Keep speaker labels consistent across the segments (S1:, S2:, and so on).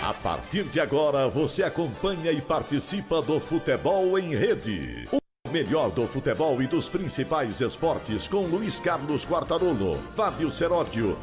S1: A partir de agora, você acompanha e participa do Futebol em Rede. O melhor do futebol e dos principais esportes com Luiz Carlos Quartarolo, Fábio Seródio.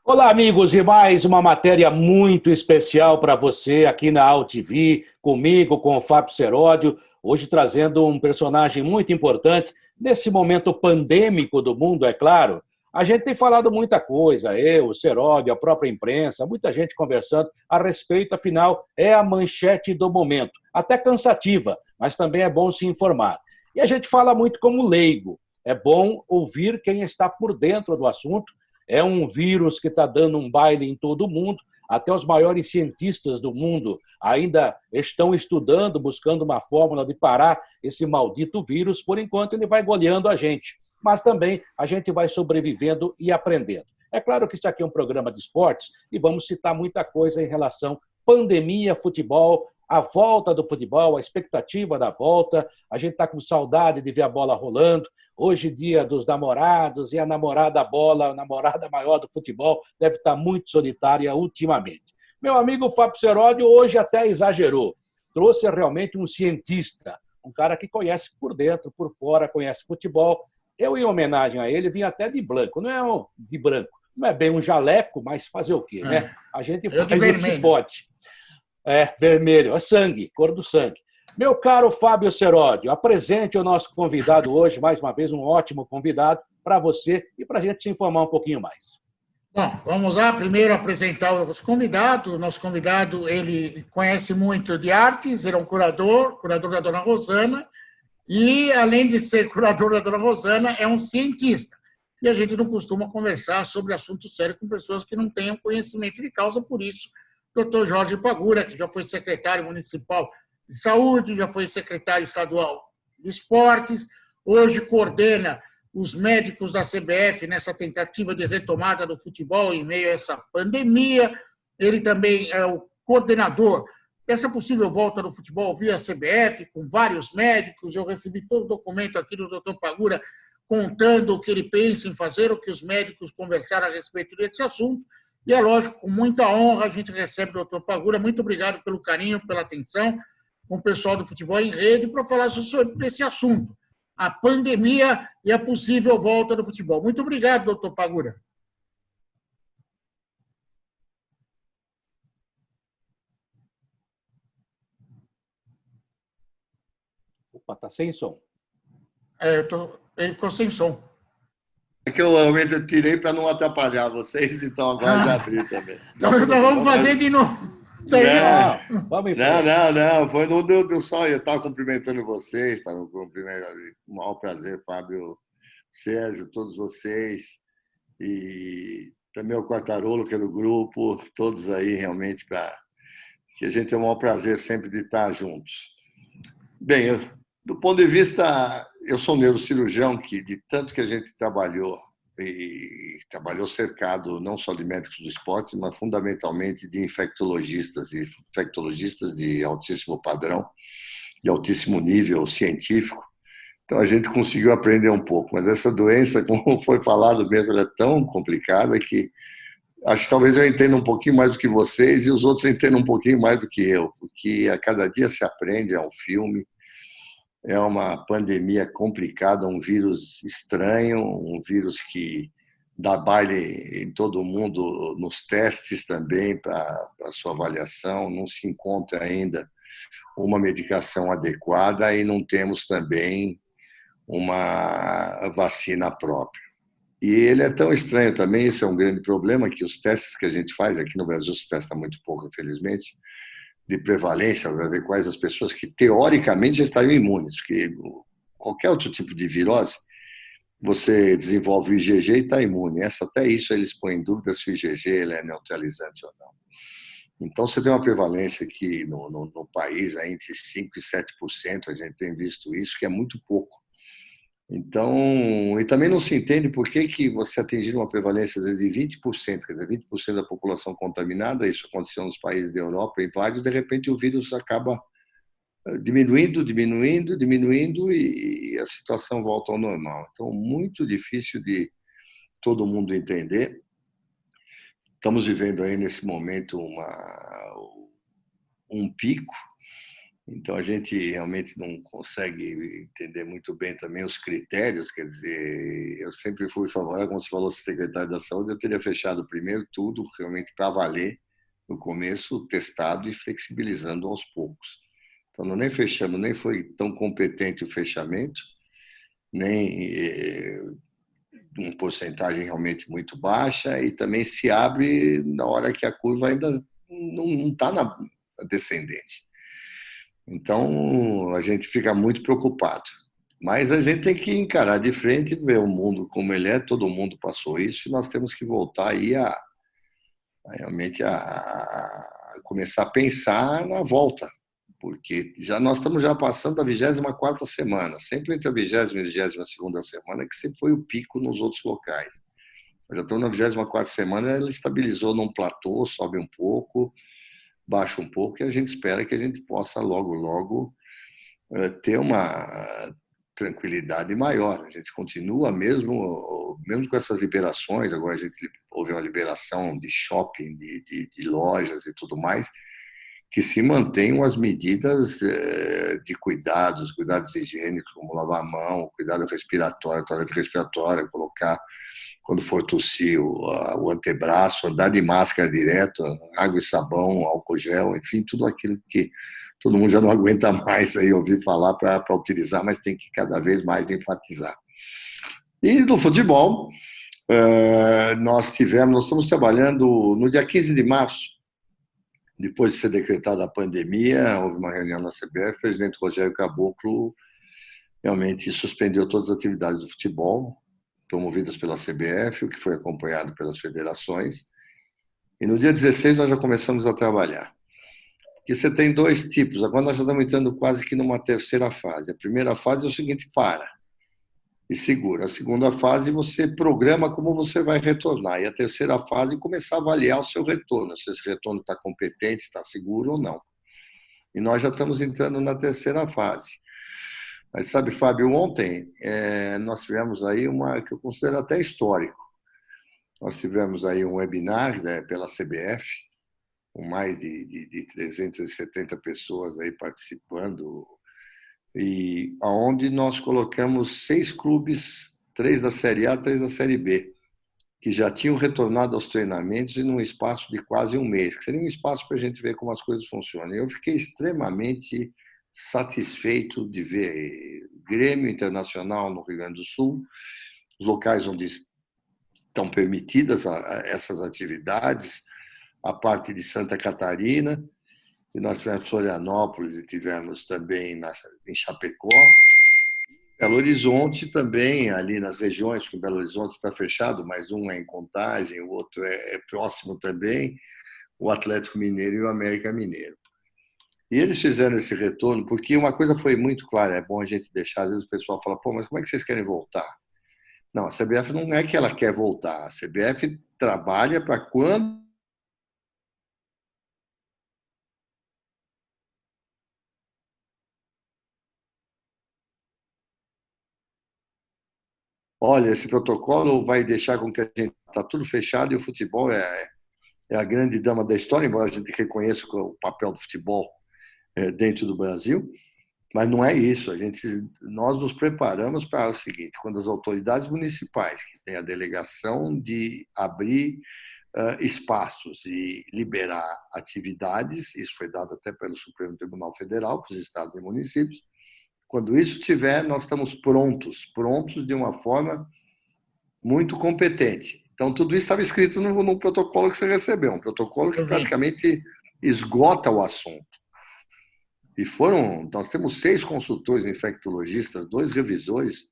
S2: Olá, amigos, e mais uma matéria muito especial para você aqui na AltV, comigo, com o Fábio Seródio, hoje trazendo um personagem muito importante nesse momento pandêmico do mundo, é claro. A gente tem falado muita coisa, eu, o Seródio, a própria imprensa, muita gente conversando a respeito, afinal, é a manchete do momento, até cansativa, mas também é bom se informar. E a gente fala muito como leigo, é bom ouvir quem está por dentro do assunto. É um vírus que está dando um baile em todo o mundo, até os maiores cientistas do mundo ainda estão estudando, buscando uma fórmula de parar esse maldito vírus. Por enquanto, ele vai goleando a gente, mas também a gente vai sobrevivendo e aprendendo. É claro que isso aqui é um programa de esportes e vamos citar muita coisa em relação à pandemia, futebol, a volta do futebol, a expectativa da volta. A gente está com saudade de ver a bola rolando. Hoje, dia dos namorados, e a namorada bola, a namorada maior do futebol, deve estar muito solitária ultimamente. Meu amigo Fábio Seródio hoje até exagerou. Trouxe realmente um cientista, um cara que conhece por dentro, por fora, conhece futebol. Eu, em homenagem a ele, vim até de branco. Não é de branco, não é bem um jaleco, mas fazer o quê, né? A gente faz o que pode. É, vermelho, é sangue, cor do sangue. Meu caro Fábio Seródio, apresente o nosso convidado hoje, mais uma vez, um ótimo convidado para você e para a gente se informar um pouquinho mais.
S3: Bom, vamos lá. Primeiro apresentar os convidados. O nosso convidado, ele conhece muito de artes, ele é um curador da Dona Rosana, e, além de ser curador da Dona Rosana, é um cientista. E a gente não costuma conversar sobre assunto sério com pessoas que não tenham conhecimento de causa, por isso, Dr. Jorge Pagura, que já foi secretário municipal de saúde, já foi secretário estadual de esportes, hoje coordena os médicos da CBF nessa tentativa de retomada do futebol em meio a essa pandemia. Ele também é o coordenador dessa possível volta do futebol via CBF, com vários médicos. Eu recebi todo o documento aqui do Dr. Pagura contando o que ele pensa em fazer, o que os médicos conversaram a respeito desse assunto. E é lógico, com muita honra, a gente recebe o doutor Pagura. Muito obrigado pelo carinho, pela atenção com o pessoal do Futebol em Rede para falar sobre esse assunto, a pandemia e a possível volta do futebol. Muito obrigado, doutor Pagura.
S2: Opa, tá sem som.
S3: Ele ficou sem som.
S4: É que eu realmente tirei para não atrapalhar vocês, então agora já abri também.
S3: Então vamos fazer de novo.
S4: Não, foi não deu só. Eu estava cumprimentando vocês, estava cumprimentando com o maior prazer, Fábio, Sérgio, todos vocês, e também o Quartarolo, que é do grupo, todos aí realmente, que a gente tem o maior prazer sempre de estar juntos. Bem, do ponto de vista, eu sou neurocirurgião, que de tanto que a gente trabalhou, e trabalhou cercado não só de médicos do esporte, mas fundamentalmente de infectologistas, e infectologistas de altíssimo padrão, de altíssimo nível científico. Então, a gente conseguiu aprender um pouco. Mas essa doença, como foi falado mesmo, ela é tão complicada que acho que talvez eu entenda um pouquinho mais do que vocês e os outros entendam um pouquinho mais do que eu, porque a cada dia se aprende, é um filme. É uma pandemia complicada, um vírus estranho, um vírus que dá baile em todo mundo, nos testes também, para a sua avaliação. Não se encontra ainda uma medicação adequada e não temos também uma vacina própria. E ele é tão estranho também, esse é um grande problema, que os testes que a gente faz, aqui no Brasil se testa muito pouco, infelizmente, de prevalência, para ver quais as pessoas que teoricamente já estariam imunes, porque qualquer outro tipo de virose, você desenvolve o IgG e está imune. Até isso eles põem em dúvida se o IgG ele é neutralizante ou não. Então, você tem uma prevalência aqui no país entre 5% e 7%, a gente tem visto isso, que é muito pouco. Então, e também não se entende por que você atingir uma prevalência às vezes de 20%, quer dizer, 20% da população contaminada, isso aconteceu nos países da Europa, em vários, de repente o vírus acaba diminuindo e a situação volta ao normal. Então, muito difícil de todo mundo entender. Estamos vivendo aí nesse momento um pico. Então, a gente realmente não consegue entender muito bem também os critérios. Quer dizer, eu sempre fui favorável, como você falou, secretário da Saúde, eu teria fechado primeiro tudo, realmente para valer, no começo, testado e flexibilizando aos poucos. Então, não nem fechamos, nem foi tão competente o fechamento, nem uma porcentagem realmente muito baixa, e também se abre na hora que a curva ainda não está na descendente. Então, a gente fica muito preocupado. Mas a gente tem que encarar de frente, ver o mundo como ele é, todo mundo passou isso, e nós temos que voltar aí realmente a começar a pensar na volta, porque nós estamos já passando da 24ª semana, sempre entre a 20ª e a 22ª semana, que sempre foi o pico nos outros locais. Nós já estamos na 24ª semana, ela estabilizou num platô, sobe um pouco, baixa um pouco, e a gente espera que a gente possa logo, logo ter uma tranquilidade maior. A gente continua mesmo com essas liberações, agora houve uma liberação de shopping, de lojas e tudo mais, que se mantenham as medidas de cuidados higiênicos, como lavar a mão, cuidado respiratório, toalete respiratória, colocar, quando for tossir, o antebraço, andar de máscara direto, água e sabão, álcool gel, enfim, tudo aquilo que todo mundo já não aguenta mais aí ouvir falar para utilizar, mas tem que cada vez mais enfatizar. E no futebol, nós estamos trabalhando no dia 15 de março, depois de ser decretada a pandemia, houve uma reunião na CBF, o presidente Rogério Caboclo realmente suspendeu todas as atividades do futebol, promovidas pela CBF, o que foi acompanhado pelas federações. E no dia 16 nós já começamos a trabalhar. Porque você tem dois tipos, agora nós já estamos entrando quase que numa terceira fase. A primeira fase é o seguinte: para e segura. A segunda fase você programa como você vai retornar. E a terceira fase começar a avaliar o seu retorno, se esse retorno está competente, está seguro ou não. E nós já estamos entrando na terceira fase. Mas sabe, Fábio, ontem nós tivemos aí uma que eu considero até histórico. Nós tivemos aí um webinar, né, pela CBF, com mais de 370 pessoas aí participando, e aonde nós colocamos 6 clubes, 3 da Série A, 3 da Série B, que já tinham retornado aos treinamentos em um espaço de quase um mês, que seria um espaço para a gente ver como as coisas funcionam. Eu fiquei extremamente satisfeito de ver Grêmio Internacional no Rio Grande do Sul, os locais onde estão permitidas essas atividades, a parte de Santa Catarina, e nós tivemos Florianópolis e tivemos também em Chapecó. Belo Horizonte também, ali nas regiões, que Belo Horizonte está fechado, mas um é em Contagem, o outro é próximo também, o Atlético Mineiro e o América Mineiro. E eles fizeram esse retorno, porque uma coisa foi muito clara, é bom a gente deixar, às vezes o pessoal fala, pô, mas como é que vocês querem voltar? Não, a CBF não é que ela quer voltar, a CBF trabalha para quando olha, esse protocolo vai deixar com que a gente está tudo fechado, e o futebol é a grande dama da história, embora a gente reconheça o papel do futebol dentro do Brasil, mas não é isso. Nós nos preparamos para o seguinte: quando as autoridades municipais, que têm a delegação de abrir espaços e liberar atividades, isso foi dado até pelo Supremo Tribunal Federal para os estados e municípios, quando isso tiver, nós estamos prontos de uma forma muito competente. Então, tudo isso estava escrito no protocolo que você recebeu, um protocolo que praticamente esgota o assunto. E nós temos 6 consultores infectologistas, 2 revisores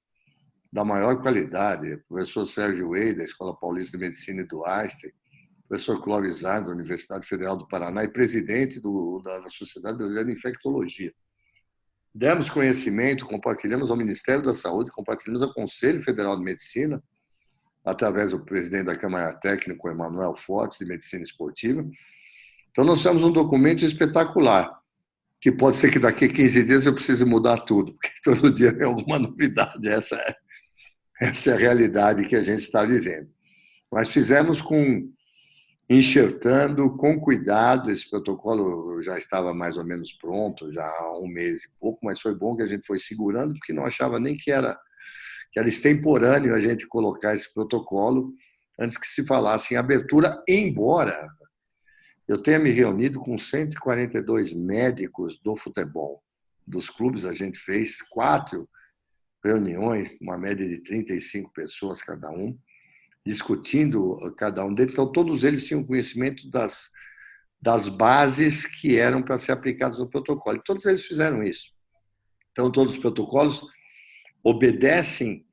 S4: da maior qualidade, o professor Sérgio Wey, da Escola Paulista de Medicina e do Einstein, o professor Clóvis Zar, da Universidade Federal do Paraná, e presidente da Sociedade Brasileira de Infectologia. Demos conhecimento, compartilhamos ao Ministério da Saúde, compartilhamos ao Conselho Federal de Medicina, através do presidente da Câmara Técnica, Emanuel Fortes, de Medicina Esportiva. Então, nós temos um documento espetacular, que pode ser que daqui a 15 dias eu precise mudar tudo, porque todo dia tem alguma novidade. Essa é a realidade que a gente está vivendo. Mas fizemos com enxertando com cuidado. Esse protocolo já estava mais ou menos pronto, já há um mês e pouco, mas foi bom que a gente foi segurando, porque não achava nem que era extemporâneo a gente colocar esse protocolo antes que se falasse em abertura, embora eu tenha me reunido com 142 médicos do futebol. Dos clubes, a gente fez 4 reuniões, uma média de 35 pessoas cada um, discutindo cada um deles. Então, todos eles tinham conhecimento das bases que eram para ser aplicadas no protocolo. E todos eles fizeram isso. Então, todos os protocolos obedecem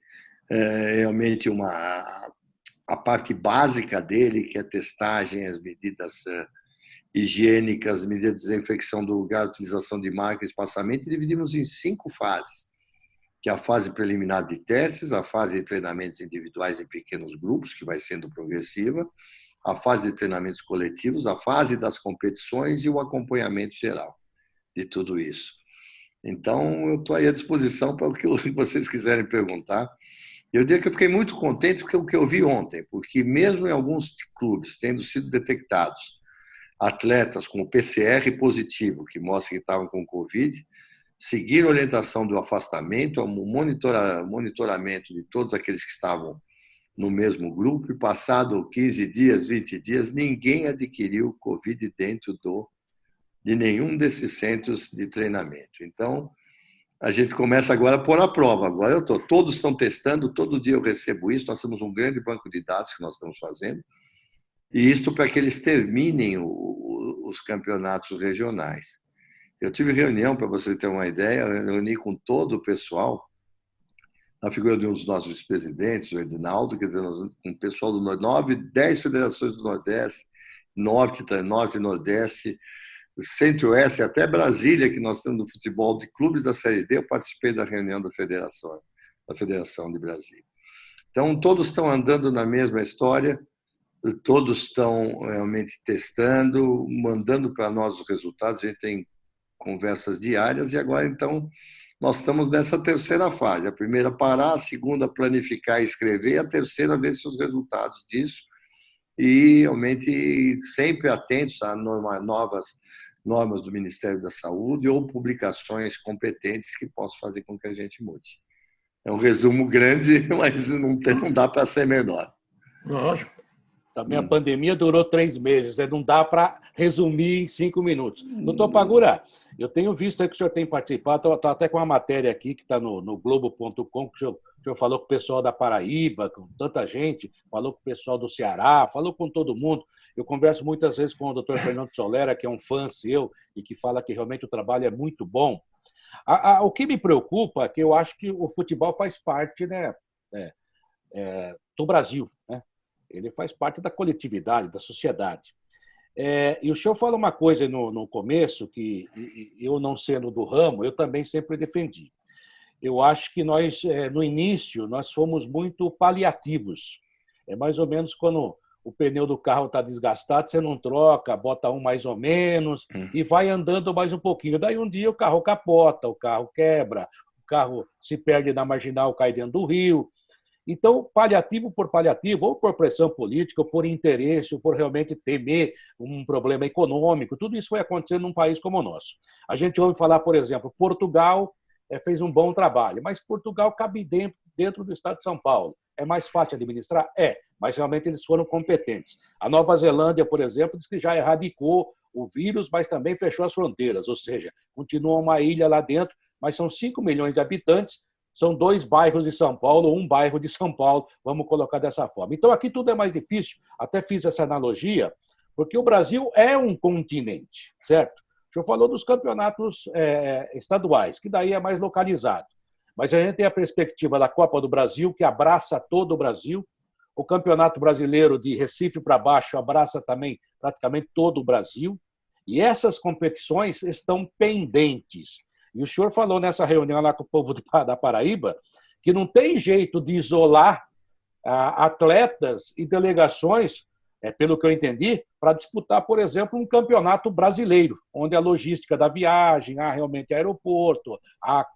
S4: realmente a parte básica dele, que é a testagem, as medidas higiênicas, medidas de desinfecção do lugar, utilização de marca, espaçamento, e dividimos em 5 fases, que é a fase preliminar de testes, a fase de treinamentos individuais em pequenos grupos, que vai sendo progressiva, a fase de treinamentos coletivos, a fase das competições e o acompanhamento geral de tudo isso. Então, eu estou aí à disposição para o que vocês quiserem perguntar. Eu diria que eu fiquei muito contente com o que eu vi ontem, porque mesmo em alguns clubes tendo sido detectados atletas com o PCR positivo, que mostra que estavam com Covid, seguir a orientação do afastamento, o monitoramento de todos aqueles que estavam no mesmo grupo, e passado 15 dias, 20 dias, ninguém adquiriu Covid dentro de nenhum desses centros de treinamento. Então, a gente começa agora a pôr à prova. Agora todos estão testando, todo dia eu recebo isso, nós temos um grande banco de dados que nós estamos fazendo, e isto para que eles terminem os campeonatos regionais. Eu tive reunião, para você ter uma ideia, eu reuni com todo o pessoal, na figura de um dos nossos vice-presidentes, o Edinaldo, quer dizer, com o pessoal do 10 federações do Nordeste, Norte e Nordeste, Centro-Oeste, até Brasília, que nós temos no futebol de clubes da Série D, eu participei da reunião da Federação de Brasília. Então, todos estão andando na mesma história, todos estão realmente testando, mandando para nós os resultados, a gente tem conversas diárias, e agora, então, nós estamos nessa terceira fase. A primeira, parar, a segunda, planificar e escrever, e a terceira, ver se os resultados disso, e realmente sempre atentos a novas normas do Ministério da Saúde ou publicações competentes que possam fazer com que a gente mude. É um resumo grande, mas não dá para ser menor.
S3: Lógico.
S2: Também a pandemia durou 3 meses, né? Não dá para resumir em 5 minutos. Doutor Pagura, eu tenho visto aí que o senhor tem participado, estou até com uma matéria aqui que está no Globo.com, que o senhor falou com o pessoal da Paraíba, com tanta gente, falou com o pessoal do Ceará, falou com todo mundo. Eu converso muitas vezes com o doutor Fernando Solera, que é um fã seu e que fala que realmente o trabalho é muito bom. O que me preocupa é que eu acho que o futebol faz parte, né, do Brasil, né? Ele faz parte da coletividade, da sociedade. E o senhor fala uma coisa no começo, que eu, não sendo do ramo, eu também sempre defendi. Eu acho que nós, no início, nós fomos muito paliativos. É mais ou menos quando o pneu do carro está desgastado, você não troca, bota um mais ou menos e vai andando mais um pouquinho. Daí um dia o carro capota, o carro quebra, o carro se perde na marginal, cai dentro do rio. Então, paliativo por paliativo, ou por pressão política, ou por interesse, ou por realmente temer um problema econômico, tudo isso vai acontecer num país como o nosso. A gente ouve falar, por exemplo, Portugal fez um bom trabalho, mas Portugal cabe dentro do estado de São Paulo. É mais fácil administrar? Mas realmente eles foram competentes. A Nova Zelândia, por exemplo, diz que já erradicou o vírus, mas também fechou as fronteiras, ou seja, continua uma ilha lá dentro, mas são 5 milhões de habitantes, são 2 bairros de São Paulo, 1 bairro de São Paulo, vamos colocar dessa forma. Então, aqui tudo é mais difícil, até fiz essa analogia, porque o Brasil é um continente, certo? O senhor falou dos campeonatos estaduais, que daí é mais localizado. Mas a gente tem a perspectiva da Copa do Brasil, que abraça todo o Brasil, o Campeonato Brasileiro de Recife para baixo abraça também praticamente todo o Brasil, e essas competições estão pendentes. E o senhor falou nessa reunião lá com o povo da Paraíba que não tem jeito de isolar atletas e delegações, pelo que eu entendi, para disputar, por exemplo, um campeonato brasileiro, onde a logística da viagem, há realmente aeroporto, há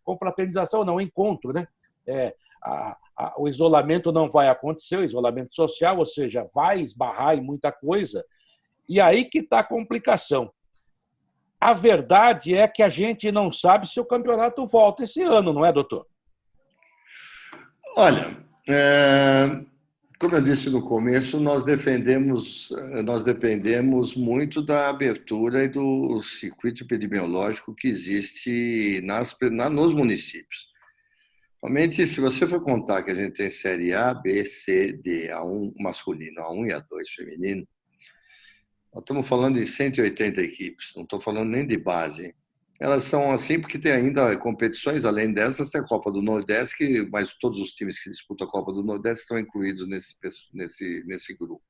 S2: confraternização, não, encontro, né? o isolamento não vai acontecer, o isolamento social, ou seja, vai esbarrar em muita coisa. E aí que está a complicação. A verdade é que a gente não sabe se o campeonato volta esse ano, não é, doutor?
S4: Olha, como eu disse no começo, nós dependemos muito da abertura e do circuito epidemiológico que existe nos municípios. Realmente, se você for contar que a gente tem série A, B, C, D, A1 masculino, A1 e A2 feminino, nós estamos falando de 180 equipes, não estou falando nem de base. Elas são assim porque tem ainda competições, além dessas, tem a Copa do Nordeste, mas todos os times que disputam a Copa do Nordeste estão incluídos nesse grupo.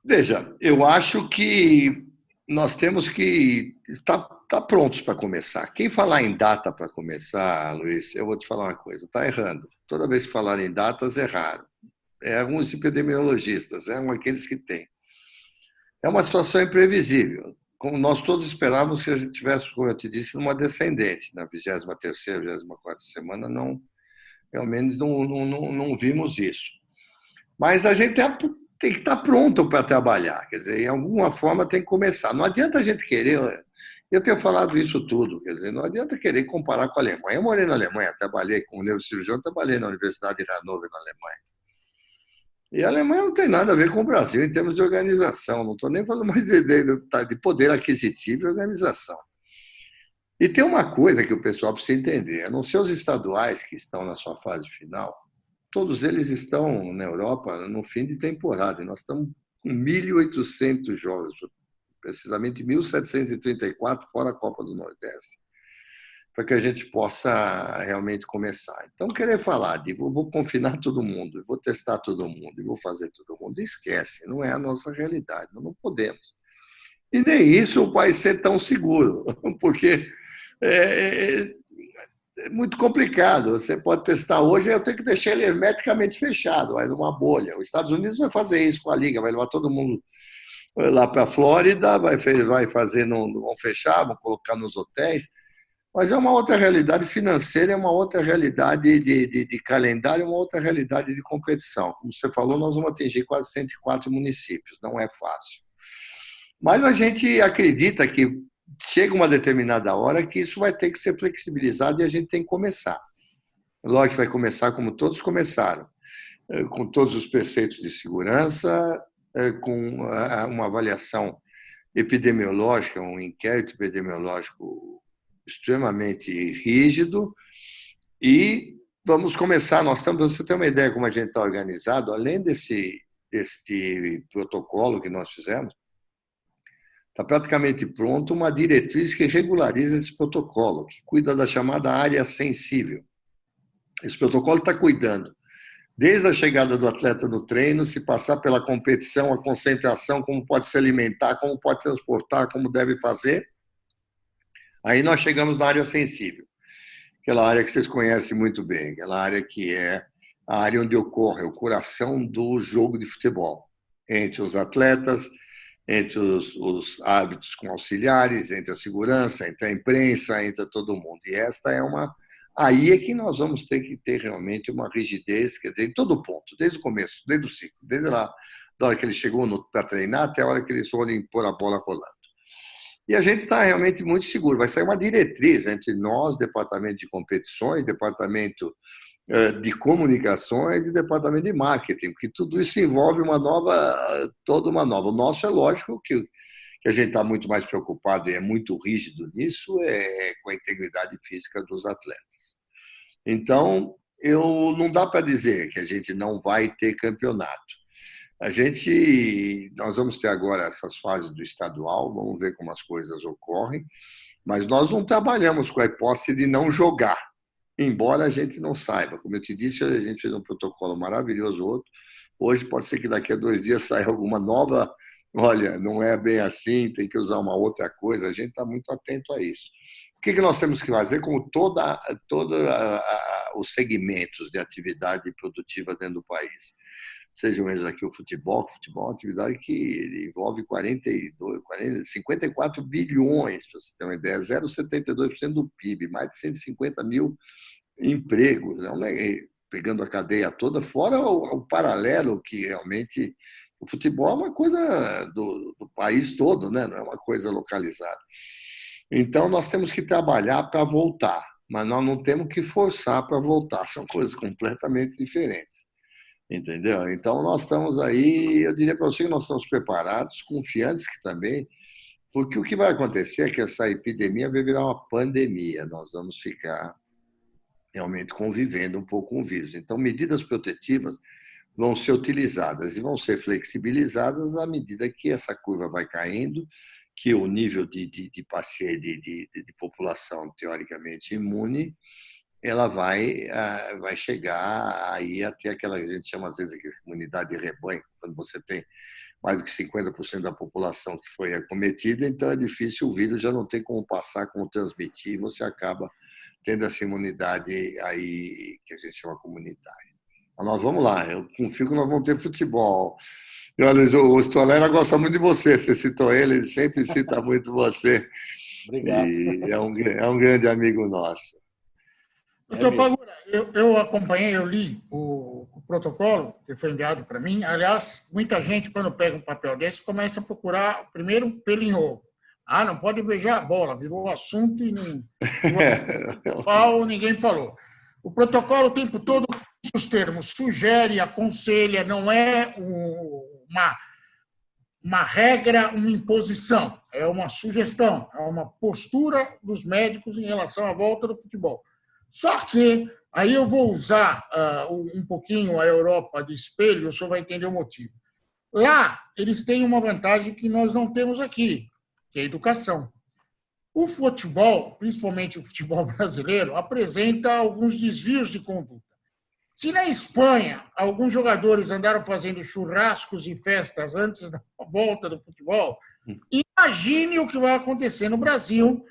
S4: Veja, eu acho que nós temos que estar prontos para começar. Quem falar em data para começar, Luiz, eu vou te falar uma coisa, está errando. Toda vez que falar em datas, é raro. É alguns epidemiologistas, aqueles que têm. É uma situação imprevisível. Como nós todos esperávamos que a gente tivesse, como eu te disse, numa descendente. Na 23ª, 24ª semana, realmente não vimos isso. Mas a gente tem que estar pronto para trabalhar. Quer dizer, em alguma forma tem que começar. Não adianta a gente querer... Eu tenho falado isso tudo. Quer dizer, não adianta querer comparar com a Alemanha. Eu morei na Alemanha, trabalhei como neurocirurgião, trabalhei na Universidade de Hannover, na Alemanha. E a Alemanha não tem nada a ver com o Brasil em termos de organização. Não estou nem falando mais de poder aquisitivo e organização. E tem uma coisa que o pessoal precisa entender. A não ser os estaduais que estão na sua fase final, todos eles estão na Europa no fim de temporada. E nós estamos com 1.800 jogos, precisamente 1.734, fora a Copa do Nordeste, para que a gente possa realmente começar. Então, querer falar de vou confinar todo mundo, vou testar todo mundo, vou fazer todo mundo, esquece, não é a nossa realidade, nós não podemos. E nem isso vai ser tão seguro, porque é muito complicado. Você pode testar hoje, eu tenho que deixar ele hermeticamente fechado, vai numa bolha. Os Estados Unidos vai fazer isso com a Liga, vai levar todo mundo lá para a Flórida, vão fechar, vão colocar nos hotéis. Mas é uma outra realidade financeira, é uma outra realidade de calendário, é uma outra realidade de competição. Como você falou, nós vamos atingir quase 104 municípios, não é fácil. Mas a gente acredita que chega uma determinada hora que isso vai ter que ser flexibilizado e a gente tem que começar. Lógico que vai começar como todos começaram, com todos os preceitos de segurança, com uma avaliação epidemiológica, um inquérito epidemiológico extremamente rígido, e vamos começar. Nós estamos, para você ter uma ideia como a gente está organizado, além desse protocolo que nós fizemos, está praticamente pronto uma diretriz que regulariza esse protocolo, que cuida da chamada área sensível. Esse protocolo está cuidando desde a chegada do atleta no treino, se passar pela competição, a concentração, como pode se alimentar, como pode transportar, como deve fazer. Aí nós chegamos na área sensível, aquela área que vocês conhecem muito bem, aquela área que é a área onde ocorre o coração do jogo de futebol, entre os atletas, entre os árbitros com auxiliares, entre a segurança, entre a imprensa, entre todo mundo. E esta é aí é que nós vamos ter que ter realmente uma rigidez, quer dizer, em todo ponto, desde o começo, desde o ciclo, desde lá, da hora que ele chegou para treinar até a hora que eles forem pôr a bola rolando. E a gente está realmente muito seguro. Vai sair uma diretriz entre nós, departamento de competições, departamento de comunicações e departamento de marketing, porque tudo isso envolve toda uma nova. O nosso é lógico que a gente está muito mais preocupado e é muito rígido nisso, com a integridade física dos atletas. Então, não dá para dizer que a gente não vai ter campeonato. Nós vamos ter agora essas fases do estadual, vamos ver como as coisas ocorrem, mas nós não trabalhamos com a hipótese de não jogar, embora a gente não saiba. Como eu te disse, a gente fez um protocolo maravilhoso hoje pode ser que daqui a 2 dias saia alguma nova, olha, não é bem assim, tem que usar uma outra coisa, a gente está muito atento a isso. O que nós temos que fazer com todos os segmentos de atividade produtiva dentro do país? Sejam eles aqui o futebol é uma atividade que envolve 54 bilhões, para você ter uma ideia, 0,72% do PIB, mais de 150 mil empregos, pegando a cadeia toda, fora o paralelo que realmente o futebol é uma coisa do país todo, né? Não é uma coisa localizada. Então, nós temos que trabalhar para voltar, mas nós não temos que forçar para voltar, são coisas completamente diferentes. Entendeu? Então, nós estamos aí, eu diria para você que nós estamos preparados, confiantes que também, porque o que vai acontecer é que essa epidemia vai virar uma pandemia, nós vamos ficar realmente convivendo um pouco com o vírus. Então, medidas protetivas vão ser utilizadas e vão ser flexibilizadas à medida que essa curva vai caindo, que o nível de população teoricamente imune ela vai chegar aí até aquela, a gente chama às vezes de imunidade de rebanho, quando você tem mais do que 50% da população que foi acometida, então é difícil, o vírus já não tem como passar, como transmitir, e você acaba tendo essa imunidade aí que a gente chama comunitária. Mas nós vamos lá, eu confio que nós vamos ter futebol. E olha, o Stolera gosta muito de você citou ele sempre cita muito você.
S2: Obrigado.
S4: E é um grande amigo nosso.
S3: Doutor Pagura, eu acompanhei, eu li o protocolo que foi enviado para mim. Aliás, muita gente, quando pega um papel desse, começa a procurar primeiro pelo em ovo. Ah, não pode beijar a bola, virou assunto e ninguém falou. O protocolo o tempo todo, os termos, sugere, aconselha, não é uma regra, uma imposição, é uma sugestão, é uma postura dos médicos em relação à volta do futebol. Só que, aí eu vou usar um pouquinho a Europa de espelho, o senhor vai entender o motivo. Lá, eles têm uma vantagem que nós não temos aqui, que é a educação. O futebol, principalmente o futebol brasileiro, apresenta alguns desvios de conduta. Se na Espanha alguns jogadores andaram fazendo churrascos e festas antes da volta do futebol, imagine o que vai acontecer no Brasil,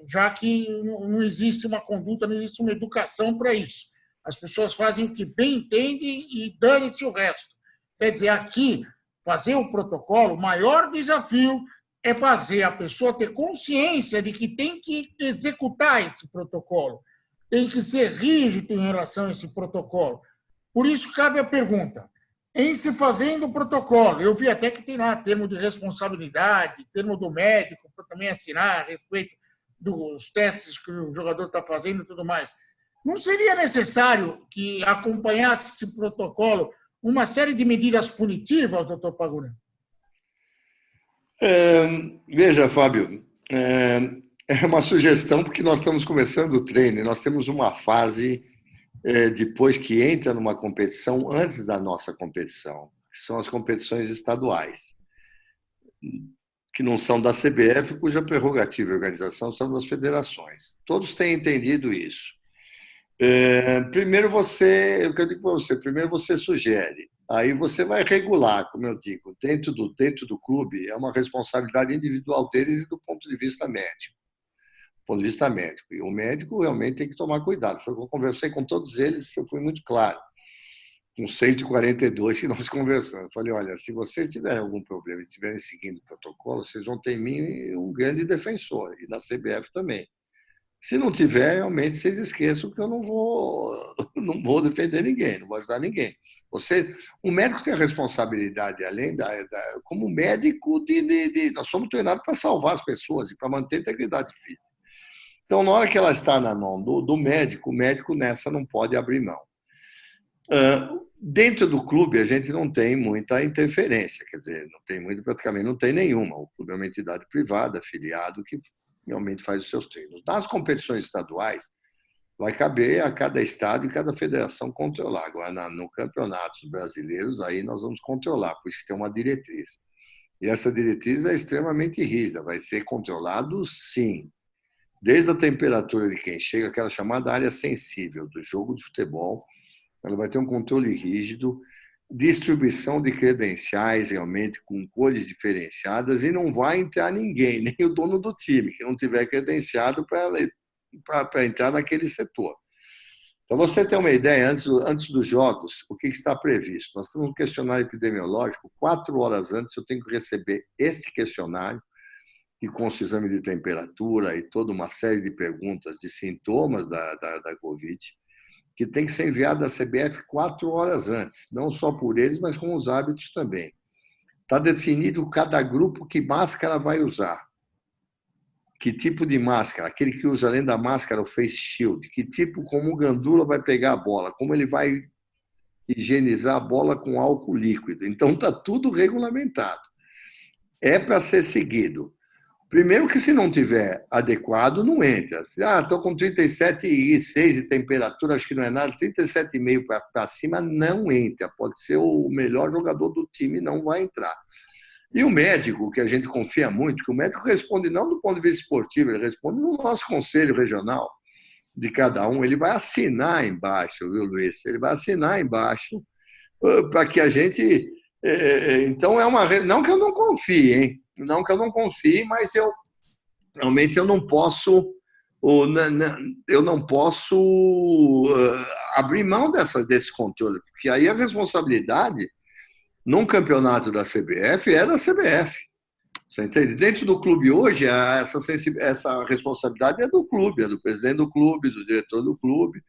S3: já que não existe uma conduta, não existe uma educação para isso. As pessoas fazem o que bem entendem e dane-se o resto. Quer dizer, aqui, fazer o protocolo, o maior desafio é fazer a pessoa ter consciência de que tem que executar esse protocolo, tem que ser rígido em relação a esse protocolo. Por isso, cabe a pergunta, em se fazendo o protocolo, eu vi até que tem lá termo de responsabilidade, termo do médico, para também assinar a respeito dos testes que o jogador está fazendo e tudo mais. Não seria necessário que acompanhasse esse protocolo uma série de medidas punitivas, doutor Pagura?
S4: Veja, Fábio, é uma sugestão porque nós estamos começando o treino, nós temos uma fase depois que entra numa competição, antes da nossa competição, que são as competições estaduais, que não são da CBF, cuja prerrogativa e organização são das federações. Todos têm entendido isso. Primeiro eu digo para você, primeiro você sugere, aí você vai regular, como eu digo, dentro do clube, é uma responsabilidade individual deles e do ponto de vista médico. E o médico realmente tem que tomar cuidado. Foi que eu conversei com todos eles, eu fui muito claro. Com 142 que nós conversamos. Falei, olha, se vocês tiverem algum problema e estiverem seguindo o protocolo, vocês vão ter em mim um grande defensor, e na CBF também. Se não tiver, realmente, vocês esqueçam que eu não vou defender ninguém, não vou ajudar ninguém. O médico tem a responsabilidade, além como médico, nós somos treinados para salvar as pessoas e para manter a integridade física. Então, na hora que ela está na mão do médico, o médico nessa não pode abrir mão. Dentro do clube, a gente não tem muita interferência, quer dizer, praticamente não tem nenhuma. O clube é uma entidade privada, afiliado, que realmente faz os seus treinos. Nas competições estaduais, vai caber a cada estado e cada federação controlar. Agora, no campeonatos brasileiros, aí nós vamos controlar, por isso que tem uma diretriz. E essa diretriz é extremamente rígida, vai ser controlado, sim. Desde a temperatura de quem chega, aquela chamada área sensível do jogo de futebol, ela vai ter um controle rígido, distribuição de credenciais realmente com cores diferenciadas e não vai entrar ninguém, nem o dono do time, que não tiver credenciado para entrar naquele setor. Então, você tem uma ideia, antes dos jogos, o que está previsto? Nós temos um questionário epidemiológico, 4 horas antes eu tenho que receber este questionário, e consta o exame de temperatura e toda uma série de perguntas de sintomas da Covid, que tem que ser enviado à CBF 4 horas antes, não só por eles, mas com os árbitros também. Está definido cada grupo que máscara vai usar, que tipo de máscara, aquele que usa além da máscara o face shield, que tipo, como o Gandula vai pegar a bola, como ele vai higienizar a bola com álcool líquido. Então está tudo regulamentado. É para ser seguido. Primeiro que se não tiver adequado, não entra. Estou com 37,6 de temperatura, acho que não é nada, 37,5 para cima não entra. Pode ser o melhor jogador do time, não vai entrar. E o médico, que a gente confia muito, que o médico responde não do ponto de vista esportivo, ele responde no nosso conselho regional de cada um, ele vai assinar embaixo, viu, Luiz? Ele vai assinar embaixo para que a gente... Então, é uma... Não que eu não confie, hein? Não que eu não confie, mas realmente eu não posso abrir mão desse controle, porque aí a responsabilidade num campeonato da CBF é da CBF. Você entende? Dentro do clube hoje, essa responsabilidade é do clube, é do presidente do clube, do diretor do clube.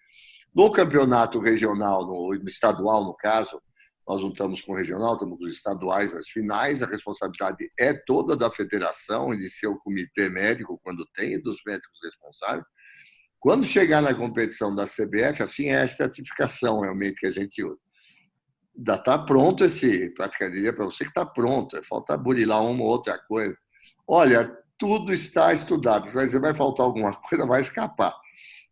S4: No campeonato regional, no estadual, no caso, nós não estamos com o regional, estamos com os estaduais nas finais, a responsabilidade é toda da federação e de seu comitê médico, quando tem, e dos médicos responsáveis. Quando chegar na competição da CBF, assim é a estratificação realmente que a gente usa. Já está pronto diria para você que está pronto, falta burilar uma ou outra coisa. Olha, tudo está estudado, se vai faltar alguma coisa, vai escapar.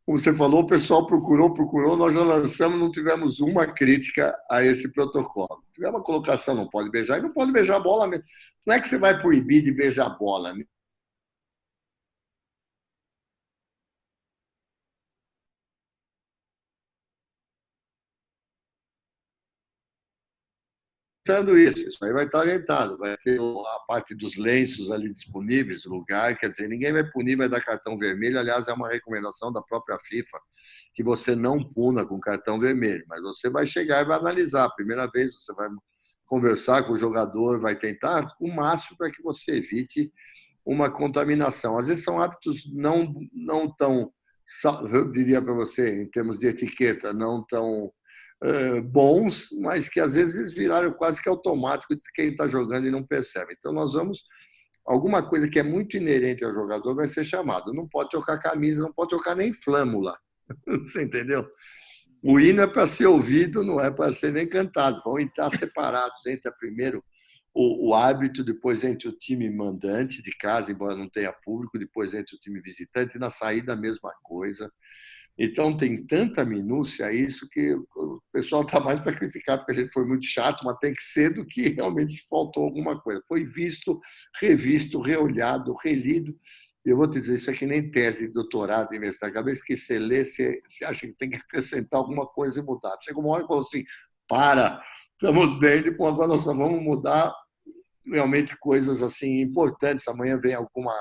S4: Como você falou, o pessoal procurou, nós já lançamos, não tivemos uma crítica a esse protocolo. Tivemos uma colocação, não pode beijar, e não pode beijar a bola mesmo. Não é que você vai proibir de beijar a bola, né? Isso aí vai estar orientado, vai ter a parte dos lenços ali disponíveis, lugar, quer dizer, ninguém vai punir, vai dar cartão vermelho, aliás, é uma recomendação da própria FIFA, que você não puna com cartão vermelho, mas você vai chegar e vai analisar, a primeira vez você vai conversar com o jogador, vai tentar o máximo para que você evite uma contaminação. Às vezes são hábitos não tão, eu diria para você, em termos de etiqueta, não tão bons, mas que às vezes eles viraram quase que automático de quem está jogando e não percebe. Então nós vamos, alguma coisa que é muito inerente ao jogador vai ser chamado. Não pode trocar camisa, não pode trocar nem flâmula. Você entendeu? O hino é para ser ouvido, não é para ser nem cantado. Vão estar separados, entra primeiro o árbitro, depois entre o time mandante de casa, embora não tenha público, depois entre o time visitante, e na saída a mesma coisa. Então, tem tanta minúcia isso que o pessoal está mais para criticar, porque a gente foi muito chato, mas tem que ser do que realmente se faltou alguma coisa. Foi visto, revisto, reolhado, relido. E eu vou te dizer, isso é que nem tese de doutorado de universidade. Cada vez que você lê, você acha que tem que acrescentar alguma coisa e mudar. Chega uma hora e fala assim, estamos bem, depois agora nós só vamos mudar realmente coisas assim importantes. Amanhã vem alguma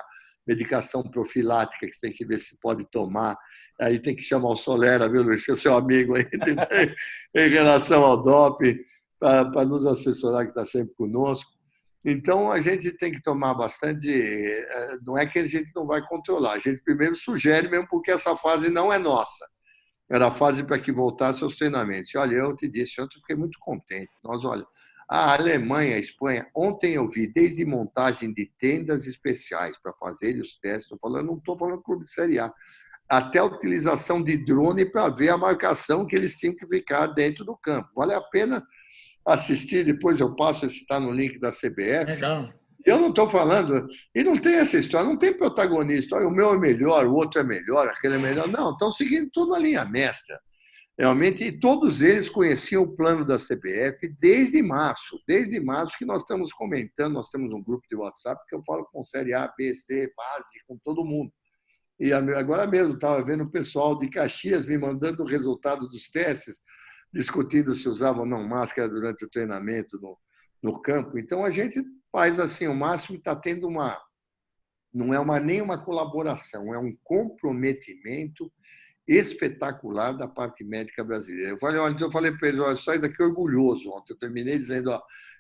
S4: medicação profilática que tem que ver se pode tomar. Aí tem que chamar o Solera, viu, Luiz, que é seu amigo aí, em relação ao doping, para nos assessorar, que está sempre conosco. Então, a gente tem que tomar bastante... Não é que a gente não vai controlar, a gente primeiro sugere mesmo, porque essa fase não é nossa. Era a fase para que voltasse aos treinamentos. E, olha, eu te disse, ontem eu fiquei muito contente. Olha, a Alemanha, a Espanha, ontem eu vi desde montagem de tendas especiais para fazer os testes, não estou falando clube de Série A, até a utilização de drone para ver a marcação que eles tinham que ficar dentro do campo. Vale a pena assistir, depois eu passo a citar no link da CBF.
S3: Legal.
S4: Eu não estou falando, e não tem essa história, não tem protagonista, olha, o meu é melhor, o outro é melhor, aquele é melhor. Não, estão seguindo tudo a linha mestra. Realmente, e todos eles conheciam o plano da CBF desde março que nós estamos comentando, nós temos um grupo de WhatsApp que eu falo com Série A, B, C, base, com todo mundo. E agora mesmo, estava vendo o pessoal de Caxias me mandando o resultado dos testes, discutindo se usavam ou não máscara durante o treinamento no campo. Então, a gente faz assim o máximo e está tendo não é nem uma colaboração, é um comprometimento espetacular da parte médica brasileira. Eu falei para ele, eu saí daqui orgulhoso ontem. Eu terminei dizendo,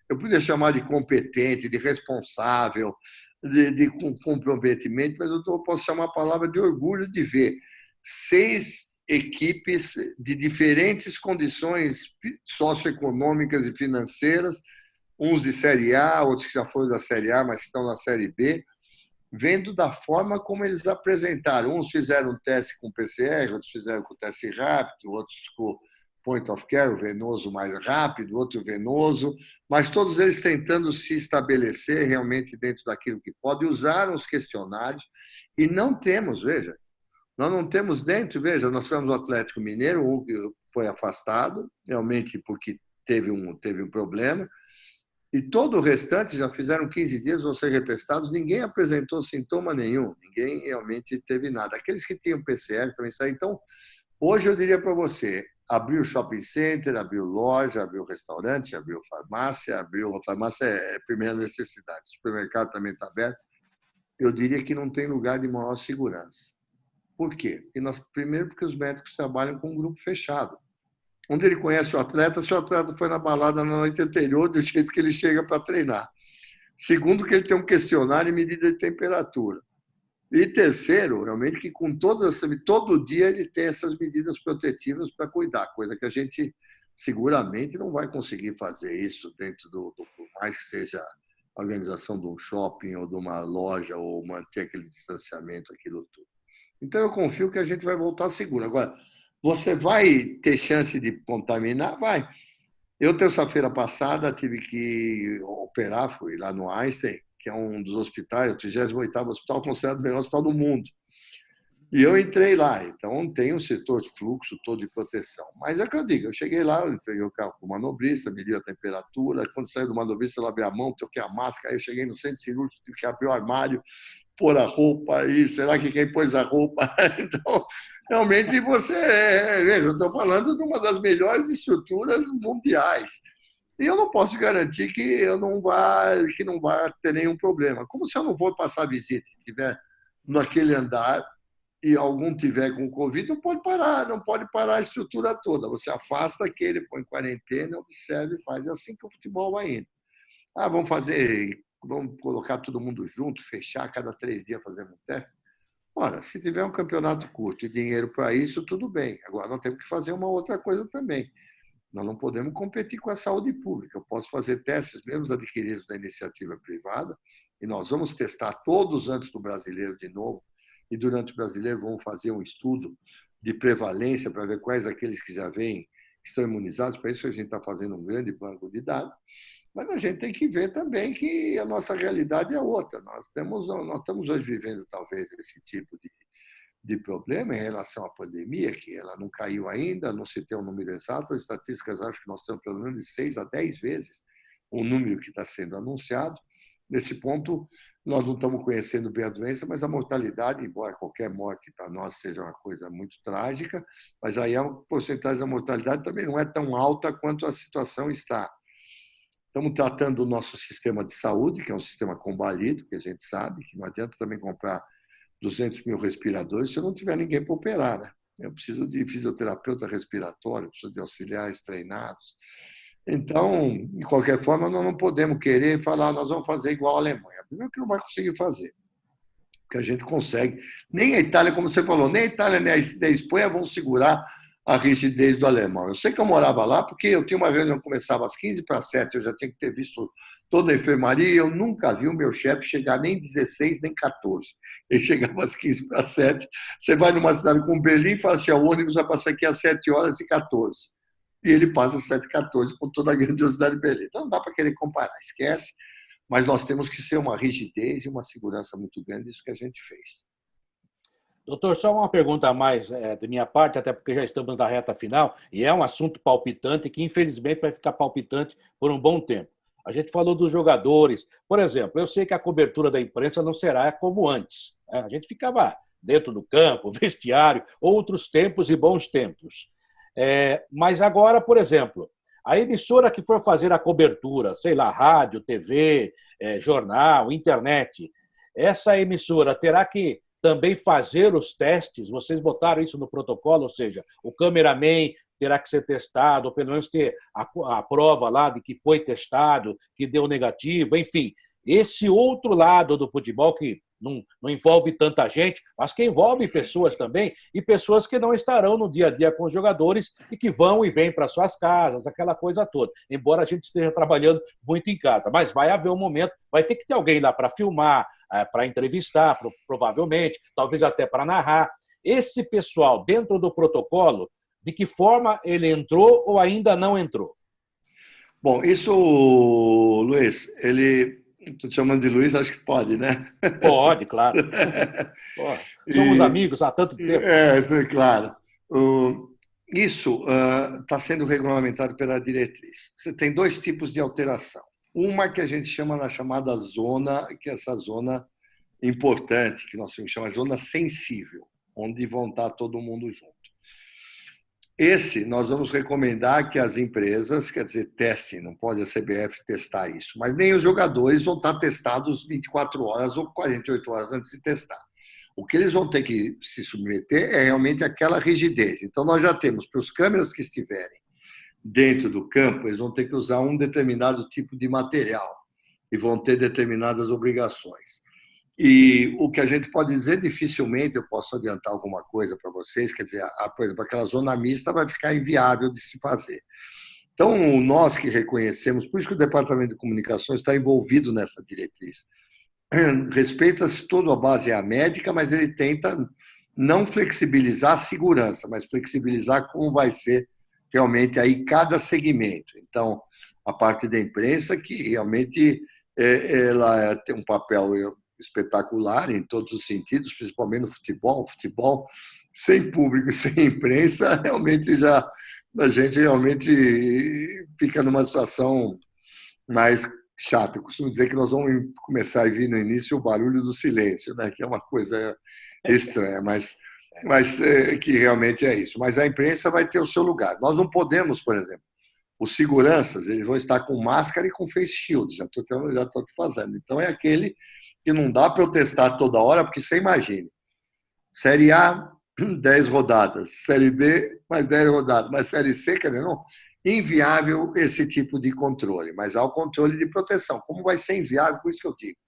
S4: eu podia chamar de competente, de responsável, de comprometimento, mas eu posso chamar a palavra de orgulho de ver 6 equipes de diferentes condições socioeconômicas e financeiras, uns de Série A, outros que já foram da Série A, mas estão na Série B, vendo da forma como eles apresentaram. Uns fizeram um teste com PCR, outros fizeram com teste rápido, outros com point of care, o venoso mais rápido, outro venoso, mas todos eles tentando se estabelecer realmente dentro daquilo que pode, usaram os questionários e não temos, veja, nós não temos dentro, veja, nós tivemos o Atlético Mineiro, um que foi afastado, realmente porque teve um problema, e todo o restante já fizeram 15 dias, vão ser retestados, ninguém apresentou sintoma nenhum, ninguém realmente teve nada. Aqueles que tinham PCR também saíram. Então, hoje eu diria para você, abriu shopping center, abriu loja, abriu restaurante, abriu farmácia, farmácia é primeira necessidade, o supermercado também está aberto. Eu diria que não tem lugar de maior segurança. Por quê? Primeiro, porque os médicos trabalham com um grupo fechado. Onde ele conhece o atleta, se o atleta foi na balada na noite anterior, do jeito que ele chega para treinar. Segundo, que ele tem um questionário e medida de temperatura. E terceiro, realmente, que com todo dia ele tem essas medidas protetivas para cuidar, coisa que a gente seguramente não vai conseguir fazer isso dentro por mais que seja a organização de um shopping ou de uma loja, ou manter aquele distanciamento, aquilo tudo. Então, eu confio que a gente vai voltar seguro. Agora, você vai ter chance de contaminar? Vai. Eu, terça-feira passada, tive que operar, fui lá no Einstein, que é um dos hospitais, o 38º hospital, considerado o melhor hospital do mundo. E eu entrei lá, então tem um setor de fluxo todo de proteção. Mas é o que eu digo, eu cheguei lá, eu entreguei o carro para o manobrista, medi a temperatura, quando saí do manobrista eu lavei a mão, toquei a máscara, aí eu cheguei no centro cirúrgico, tive que abrir o armário, pôr a roupa, aí será que quem pôs a roupa? Então, realmente veja, eu estou falando de uma das melhores estruturas mundiais. E eu não posso garantir que não vai ter nenhum problema. Como se eu não for passar visita e estiver naquele andar e algum tiver com Covid, não pode parar a estrutura toda. Você afasta aquele, põe em quarentena, observa e faz. É assim que o futebol vai indo. Vamos colocar todo mundo junto, fechar cada 3 dias, fazer um teste. Ora, se tiver um campeonato curto e dinheiro para isso, tudo bem. Agora, nós temos que fazer uma outra coisa também. Nós não podemos competir com a saúde pública. Eu posso fazer testes mesmo adquiridos da iniciativa privada e nós vamos testar todos antes do brasileiro de novo e durante o brasileiro vamos fazer um estudo de prevalência para ver quais aqueles que já vêm estão imunizados. Para isso a gente está fazendo um grande banco de dados. Mas a gente tem que ver também que a nossa realidade é outra. Nós estamos hoje vivendo talvez esse tipo de problema em relação à pandemia, que ela não caiu ainda, não se tem um número exato. As estatísticas acham que nós temos pelo menos de 6 a 10 vezes o número que está sendo anunciado. Nesse ponto, nós não estamos conhecendo bem a doença, mas a mortalidade, embora qualquer morte para nós seja uma coisa muito trágica, mas aí a porcentagem da mortalidade também não é tão alta quanto a situação está. Estamos tratando o nosso sistema de saúde, que é um sistema combalido, que a gente sabe, que não adianta também comprar 200 mil respiradores se eu não tiver ninguém para operar. Né? Eu preciso de fisioterapeuta respiratório, preciso de auxiliares treinados. Então, de qualquer forma, nós não podemos querer falar nós vamos fazer igual a Alemanha. Primeiro que não vai conseguir fazer, porque a gente consegue. Nem a Itália, como você falou, nem a Itália nem a Espanha vão segurar a rigidez do alemão. Eu sei que eu morava lá porque eu tinha uma reunião que começava às 6:45, eu já tinha que ter visto toda a enfermaria e eu nunca vi o meu chefe chegar nem 16, nem 14. Ele chegava às 6:45. Você vai numa cidade como Berlim e fala assim, o ônibus vai passar aqui às 7h14. E ele passa às 7h14 com toda a grandiosidade de Berlim. Então não dá para querer comparar, esquece. Mas nós temos que ser uma rigidez e uma segurança muito grande, isso que a gente fez.
S2: Doutor, só uma pergunta a mais da minha parte, até porque já estamos na reta final, e é um assunto palpitante que, infelizmente, vai ficar palpitante por um bom tempo. A gente falou dos jogadores. Por exemplo, eu sei que a cobertura da imprensa não será como antes. Né? A gente ficava dentro do campo, vestiário, outros tempos e bons tempos. Mas agora, por exemplo, a emissora que for fazer a cobertura, sei lá, rádio, TV, jornal, internet, essa emissora terá que também fazer os testes, vocês botaram isso no protocolo, ou seja, o cameraman terá que ser testado, ou pelo menos ter a prova lá de que foi testado, que deu negativo, enfim. esse outro lado do futebol que não envolve tanta gente, mas que envolve pessoas também, e pessoas que não estarão no dia a dia com os jogadores e que vão e vêm para suas casas, aquela coisa toda. Embora a gente esteja trabalhando muito em casa, mas vai haver um momento, vai ter que ter alguém lá para filmar, para entrevistar, provavelmente, talvez até para narrar. Esse pessoal, dentro do protocolo, de que forma ele entrou ou ainda não entrou?
S4: Bom, isso, Luiz, estou te chamando de Luiz, acho que pode, né?
S2: Pode, claro. Somos amigos há tanto tempo.
S4: Claro. Isso está sendo regulamentado pela diretriz. Você tem dois tipos de alteração. Uma que a gente chama na chamada zona, que é essa zona importante, que nós chamamos de zona sensível, onde vão estar todo mundo junto. Esse, nós vamos recomendar que as empresas, quer dizer, testem, não pode a CBF testar isso, mas nem os jogadores vão estar testados 24 horas ou 48 horas antes de testar. O que eles vão ter que se submeter é realmente aquela rigidez. Então, nós já temos, para os câmeras que estiverem dentro do campo, eles vão ter que usar um determinado tipo de material e vão ter determinadas obrigações. E o que a gente pode dizer, dificilmente eu posso adiantar alguma coisa para vocês, quer dizer, por exemplo, aquela zona mista vai ficar inviável de se fazer. Então, nós que reconhecemos, por isso que o Departamento de Comunicações está envolvido nessa diretriz. Respeita-se toda a base médica, mas ele tenta não flexibilizar a segurança, mas flexibilizar como vai ser realmente aí cada segmento. Então, a parte da imprensa, que realmente ela tem um papel espetacular em todos os sentidos, principalmente no futebol. O futebol sem público, sem imprensa, realmente já a gente realmente fica numa situação mais chata. Eu costumo dizer que nós vamos começar a vir no início o barulho do silêncio, né? Que é uma coisa estranha, mas que realmente é isso. Mas a imprensa vai ter o seu lugar. Nós não podemos, por exemplo, os seguranças, eles vão estar com máscara e com face shield, já estou fazendo. Então, é aquele que não dá para eu testar toda hora, porque você imagine, Série A, 10 rodadas, Série B, mais 10 rodadas, mas Série C, quer dizer, não, inviável esse tipo de controle, mas há o controle de proteção. Como vai ser inviável, por isso que eu digo,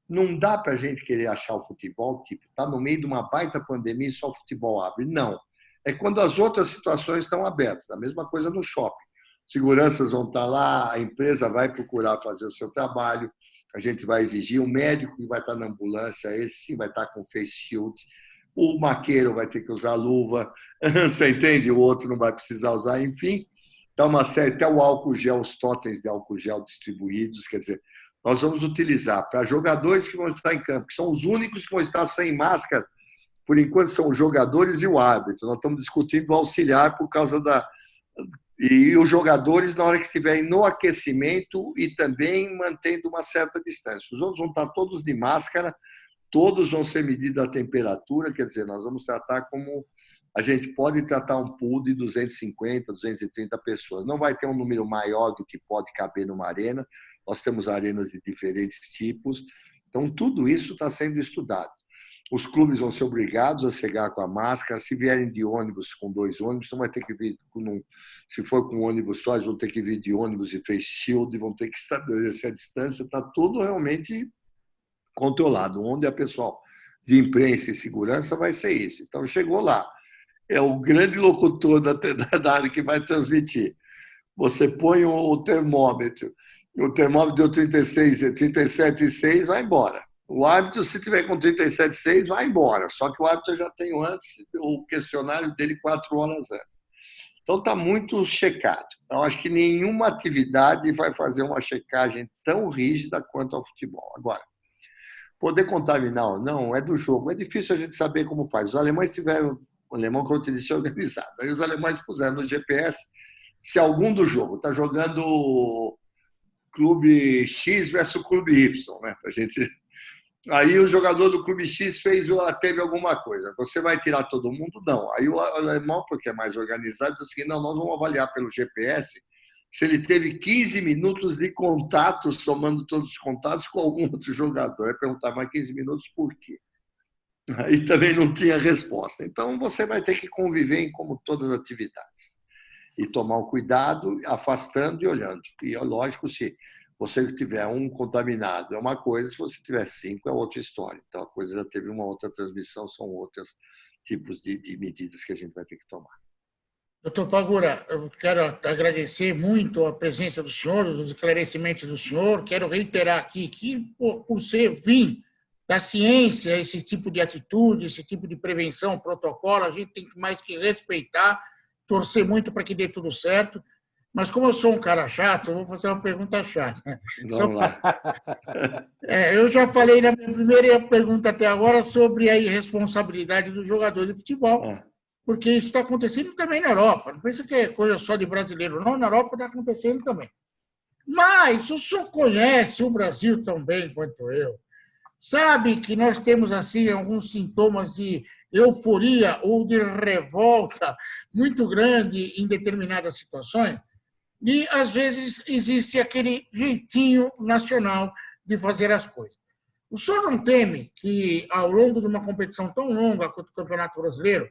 S4: não dá para a gente querer achar o futebol, tipo, está no meio de uma baita pandemia e só o futebol abre. Não. É quando as outras situações estão abertas. A mesma coisa no shopping. Seguranças vão estar lá, a empresa vai procurar fazer o seu trabalho, a gente vai exigir, o médico que vai estar na ambulância, esse sim vai estar com face shield, o maqueiro vai ter que usar luva, você entende? O outro não vai precisar usar, enfim, dá uma série, até o álcool gel, os totens de álcool gel distribuídos, quer dizer, nós vamos utilizar para jogadores que vão estar em campo, que são os únicos que vão estar sem máscara, por enquanto são os jogadores e o árbitro, nós estamos discutindo o auxiliar por causa da... E os jogadores, na hora que estiverem no aquecimento e também mantendo uma certa distância. Os outros vão estar todos de máscara, todos vão ser medida a temperatura, quer dizer, nós vamos tratar como a gente pode tratar um pool de 250, 230 pessoas. Não vai ter um número maior do que pode caber numa arena, nós temos arenas de diferentes tipos, então tudo isso está sendo estudado. Os clubes vão ser obrigados a chegar com a máscara. Se vierem de ônibus, com 2 ônibus, não vai ter que vir se for com um ônibus só, eles vão ter que vir de ônibus e face shield, vão ter que estabelecer a distância. Está tudo realmente controlado. Onde a pessoal de imprensa e segurança vai ser isso. Então, chegou lá. É o grande locutor da área que vai transmitir. Você põe o termômetro deu 37,6, vai embora. O árbitro, se tiver com 37,6, vai embora. Só que o árbitro já tem antes o questionário dele 4 horas antes. Então, está muito checado. Então, acho que nenhuma atividade vai fazer uma checagem tão rígida quanto ao futebol. Agora, poder contaminar ou não é do jogo. É difícil a gente saber como faz. Os alemães tiveram, o alemão, como eu te disse, organizado. Aí os alemães puseram no GPS se algum do jogo está jogando clube X versus clube Y, né? Pra gente... Aí o jogador do clube X teve alguma coisa. Você vai tirar todo mundo? Não. Aí o alemão, porque é mais organizado, diz assim, não, nós vamos avaliar pelo GPS se ele teve 15 minutos de contato, somando todos os contatos com algum outro jogador. Aí perguntar, mas 15 minutos por quê? Aí também não tinha resposta. Então, você vai ter que conviver em como todas as atividades. E tomar um cuidado, afastando e olhando. E é lógico, se você tiver um contaminado é uma coisa, se você tiver 5 é outra história. Então, a coisa já teve uma outra transmissão, são outros tipos de medidas que a gente vai ter que tomar.
S3: Doutor Pagura, eu quero agradecer muito a presença do senhor, os esclarecimentos do senhor. Quero reiterar aqui que, por ser vir da ciência, esse tipo de atitude, esse tipo de prevenção, protocolo, a gente tem mais que respeitar, torcer muito para que dê tudo certo. Mas como eu sou um cara chato, eu vou fazer uma pergunta chata.
S4: Vamos lá.
S3: Eu já falei na minha primeira pergunta até agora sobre a irresponsabilidade do jogador de futebol, porque isso está acontecendo também na Europa. Não pensa que é coisa só de brasileiro, não. Na Europa está acontecendo também. Mas o senhor conhece o Brasil tão bem quanto eu. Sabe que nós temos assim alguns sintomas de euforia ou de revolta muito grande em determinadas situações? E, às vezes, existe aquele jeitinho nacional de fazer as coisas. O senhor não teme que, ao longo de uma competição tão longa quanto o Campeonato Brasileiro,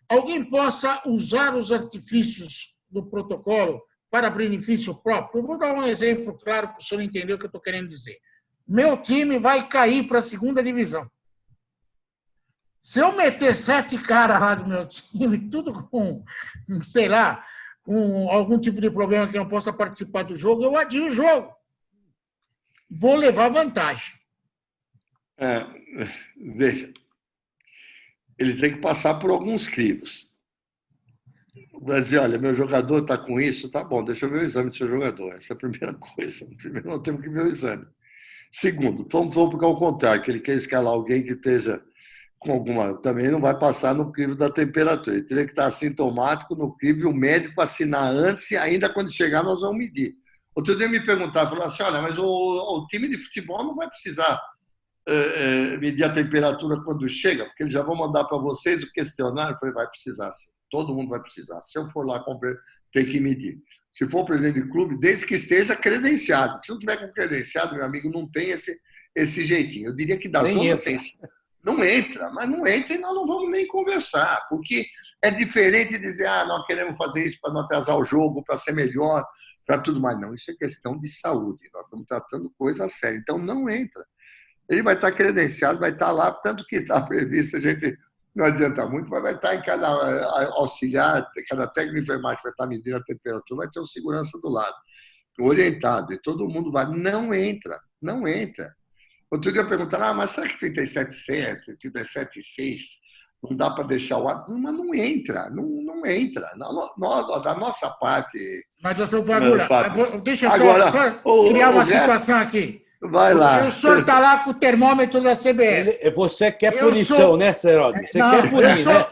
S3: alguém possa usar os artifícios do protocolo para benefício próprio? Eu vou dar um exemplo claro para o senhor entender o que eu estou querendo dizer. Meu time vai cair para a segunda divisão. Se eu meter 7 caras lá do meu time, tudo com, sei lá, com algum tipo de problema que não possa participar do jogo, eu adio o jogo. Vou levar vantagem.
S4: Veja, ele tem que passar por alguns crivos. Vai dizer, olha, meu jogador está com isso, tá bom, deixa eu ver o exame do seu jogador. Essa é a primeira coisa. Primeiro, nós temos que ver o exame. Segundo, vamos porque ao contrário, que ele quer escalar alguém que esteja com alguma... Também não vai passar no crivo da temperatura. Ele teria que estar assintomático no crivo e o médico assinar antes e ainda quando chegar nós vamos medir. Outro dia me perguntaram, falaram assim, olha, mas o time de futebol não vai precisar medir a temperatura quando chega, porque eles já vão mandar para vocês o questionário. Eu falei, vai precisar sim. Todo mundo vai precisar. Se eu for lá, tem que medir. Se for presidente de clube, desde que esteja credenciado. Se não tiver com credenciado, meu amigo, não tem esse jeitinho. Eu diria que da zona sensível. Não entra, mas não entra e nós não vamos nem conversar, porque é diferente dizer, nós queremos fazer isso para não atrasar o jogo, para ser melhor, para tudo mais. Não, isso é questão de saúde. Nós estamos tratando coisa séria. Então, não entra. Ele vai estar credenciado, vai estar lá, tanto que está previsto, a gente não adianta muito, mas vai estar em cada auxiliar, cada técnico de enfermagem vai estar medindo a temperatura, vai ter um segurança do lado, orientado, e todo mundo vai. Não entra, não entra. Outro dia perguntaram, mas será que 37,7, 37,6 não dá para deixar o ar? Mas não entra, não entra. Da nossa parte...
S3: Mas, doutor Pagura, deixa eu só criar uma situação aqui.
S4: Vai lá.
S3: O senhor está lá com o termômetro da CBF.
S2: Você quer punição, né, Seródio? Você quer punir, né?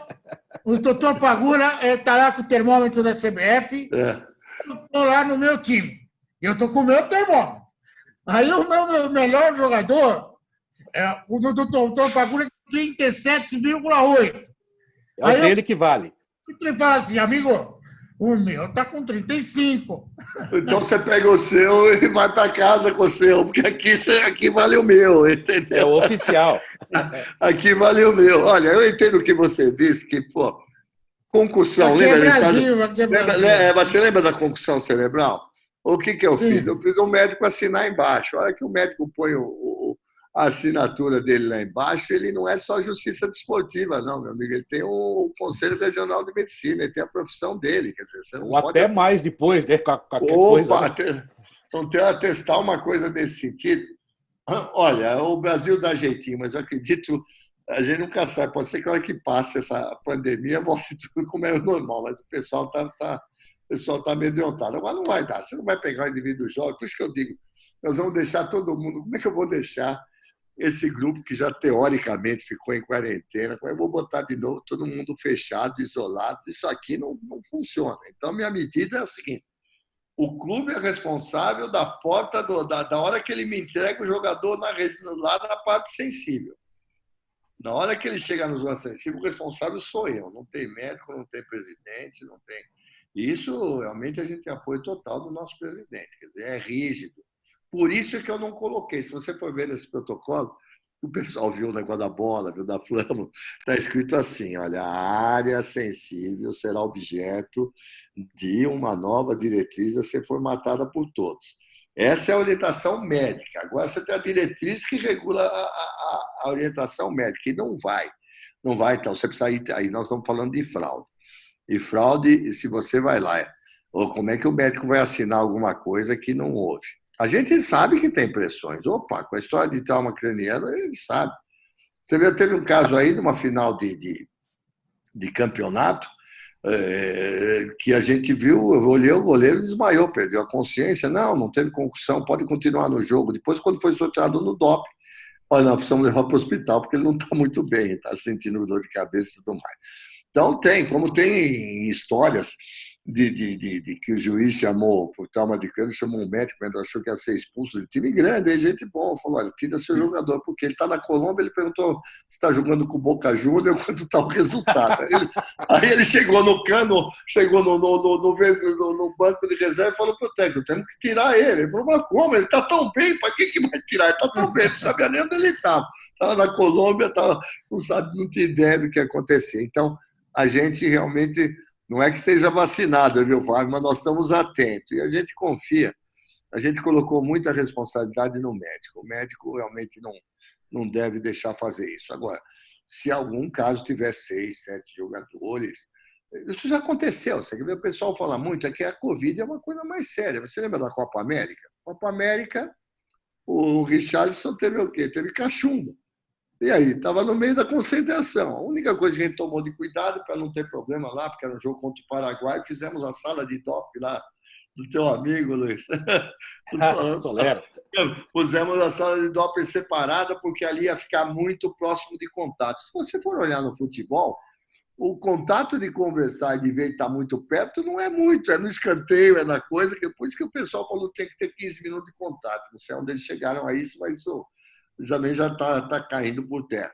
S3: O doutor Pagura está lá com o termômetro da CBF. Eu estou lá no meu time. Eu estou com o meu termômetro. Aí o meu melhor jogador, o doutor Pagura, 37,8.
S2: É o dele que vale.
S3: Ele fala assim, amigo, o meu está com 35.
S4: Então você pega o seu e vai para casa com o seu, porque aqui vale o meu, entendeu?
S2: É o oficial.
S4: Aqui vale o meu. Olha, eu entendo o que você disse, porque, concussão,
S3: aqui
S4: lembra?
S3: Você
S4: lembra da concussão cerebral? O que eu fiz? Eu fiz um médico assinar embaixo. A hora que o médico põe a assinatura dele lá embaixo, ele não é só justiça desportiva, não, meu amigo. Ele tem o Conselho Regional de Medicina, ele tem a profissão dele. Quer dizer, você não
S2: ou
S4: pode...
S2: até mais depois, né? Qualquer coisa.
S4: Então, tem que atestar uma coisa nesse sentido. Olha, o Brasil dá jeitinho, mas eu acredito, a gente nunca sabe. Pode ser que a hora que passe essa pandemia, volte tudo como é normal, mas o pessoal está amedrontado. Mas não vai dar, você não vai pegar o indivíduo jovem. Por isso que eu digo, nós vamos deixar todo mundo... Como é que eu vou deixar esse grupo que já teoricamente ficou em quarentena? Como eu vou botar de novo todo mundo fechado, isolado? Isso aqui não funciona. Então, minha medida é a seguinte: o clube é responsável da porta, da hora que ele me entrega o jogador lá na parte sensível. Na hora que ele chega no zona sensível, o responsável sou eu. Não tem médico, não tem presidente, não tem... Isso, realmente, a gente tem apoio total do nosso presidente. Quer dizer, é rígido. Por isso é que eu não coloquei. Se você for ver nesse protocolo, o pessoal viu o negócio da bola, viu da flama, está escrito assim, olha, a área sensível será objeto de uma nova diretriz a ser formatada por todos. Essa é a orientação médica. Agora você tem a diretriz que regula a orientação médica, e não vai. Não vai, então você precisa ir. Aí nós estamos falando de fraude. E fraude, se você vai lá, ou como é que o médico vai assinar alguma coisa que não houve? A gente sabe que tem pressões. Opa, com a história de trauma craniano, ele sabe. Você viu, teve um caso aí, numa final de campeonato, que a gente viu, eu olhei, o goleiro desmaiou, perdeu a consciência. Não teve concussão, pode continuar no jogo. Depois, quando foi sorteado no doping, olha, nós precisamos levar para o hospital, porque ele não está muito bem, está sentindo dor de cabeça e tudo mais. Então, como tem histórias de que o juiz chamou, por trauma de crânio, chamou um médico, quando achou que ia ser expulso de time grande, aí gente bom, falou, olha, tira seu jogador, porque ele está na Colômbia, ele perguntou se está jogando com o Boca Júnior, quanto está o resultado. Aí ele chegou no cano, chegou no banco de reserva e falou para o técnico, temos que tirar ele. Ele falou, mas como? Ele está tão bem, para que vai tirar? Ele está tão bem, não sabia nem onde ele estava. Estava na Colômbia, não tinha ideia do que ia acontecer. Então, a gente realmente, não é que esteja vacinado, viu, Fábio, mas nós estamos atentos e a gente confia. A gente colocou muita responsabilidade no médico. O médico realmente não deve deixar fazer isso. Agora, se algum caso tiver 6, 7 jogadores, isso já aconteceu. Você quer ver, o pessoal fala muito, é que a Covid é uma coisa mais séria. Você lembra da Copa América? Copa América, o Richarlison teve o quê? Teve cachumba. E aí, estava no meio da concentração. A única coisa que a gente tomou de cuidado para não ter problema lá, porque era um jogo contra o Paraguai, fizemos a sala de doping lá do teu amigo, Luiz. Pusemos a sala de doping separada, porque ali ia ficar muito próximo de contato. Se você for olhar no futebol, o contato de conversar e de ver que está muito perto não é muito, é no escanteio, é na coisa, que por isso que o pessoal falou que tem que ter 15 minutos de contato. Não sei onde eles chegaram a isso, mas isso também já está caindo por terra.